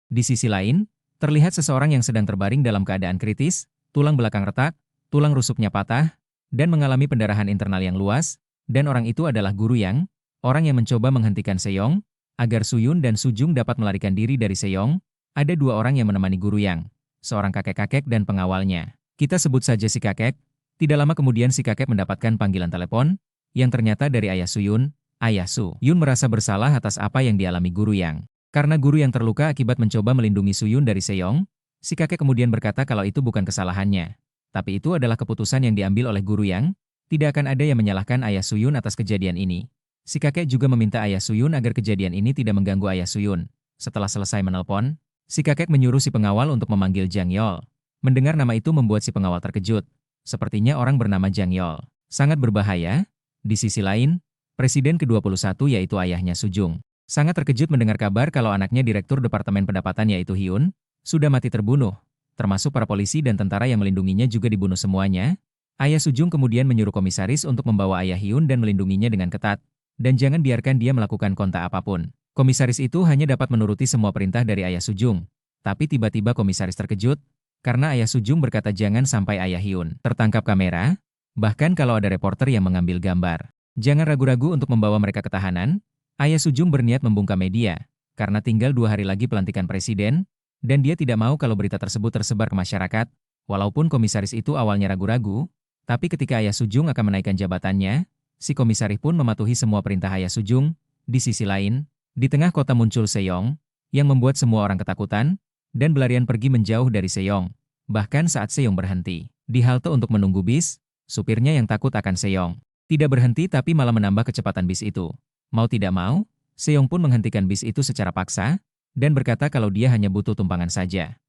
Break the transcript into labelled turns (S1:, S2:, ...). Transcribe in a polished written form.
S1: Di sisi lain, terlihat seseorang yang sedang terbaring dalam keadaan kritis, tulang belakang retak, tulang rusuknya patah, dan mengalami pendarahan internal yang luas, dan orang itu adalah Guru Yang, orang yang mencoba menghentikan Seyong, agar Suyun dan Sujung dapat melarikan diri dari Seyong. Ada dua orang yang menemani Guru Yang, seorang kakek-kakek dan pengawalnya. Kita sebut saja si kakek. Tidak lama kemudian si kakek mendapatkan panggilan telepon, yang ternyata dari ayah Suyun, ayah Su. Yun merasa bersalah atas apa yang dialami Guru Yang. Karena Guru Yang terluka akibat mencoba melindungi Suyun dari Seyong, si kakek kemudian berkata kalau itu bukan kesalahannya. Tapi itu adalah keputusan yang diambil oleh Guru Yang. Tidak akan ada yang menyalahkan ayah Suyun atas kejadian ini. Si kakek juga meminta ayah Suyun agar kejadian ini tidak mengganggu ayah Suyun. Setelah selesai menelpon, si kakek menyuruh si pengawal untuk memanggil Jang Yol. Mendengar nama itu membuat si pengawal terkejut. Sepertinya orang bernama Jang Yol. Sangat berbahaya. Di sisi lain, Presiden ke-21 yaitu ayahnya Sujung. Sangat terkejut mendengar kabar kalau anaknya Direktur Departemen Pendapatan yaitu Hyun, sudah mati terbunuh. Termasuk para polisi dan tentara yang melindunginya juga dibunuh semuanya. Ayah Sujung kemudian menyuruh komisaris untuk membawa ayah Hyun dan melindunginya dengan ketat. Dan jangan biarkan dia melakukan kontak apapun. Komisaris itu hanya dapat menuruti semua perintah dari ayah Sujung. Tapi tiba-tiba komisaris terkejut, karena ayah Sujung berkata jangan sampai ayah Hyun tertangkap kamera, bahkan kalau ada reporter yang mengambil gambar. Jangan ragu-ragu untuk membawa mereka ke tahanan. Ayah Sujung berniat membungkam media, karena tinggal 2 hari lagi pelantikan presiden, dan dia tidak mau kalau berita tersebut tersebar ke masyarakat. Walaupun komisaris itu awalnya ragu-ragu, tapi ketika ayah Sujung akan menaikkan jabatannya, si komisaris pun mematuhi semua perintah ayah Sujung. Di sisi lain, di tengah kota muncul Seyong, yang membuat semua orang ketakutan, dan berlarian pergi menjauh dari Seyong. Bahkan saat Seyong berhenti di halte untuk menunggu bis, supirnya yang takut akan Seyong tidak berhenti tapi malah menambah kecepatan bis itu. Mau tidak mau, Seyong pun menghentikan bis itu secara paksa, dan berkata kalau dia hanya butuh tumpangan saja.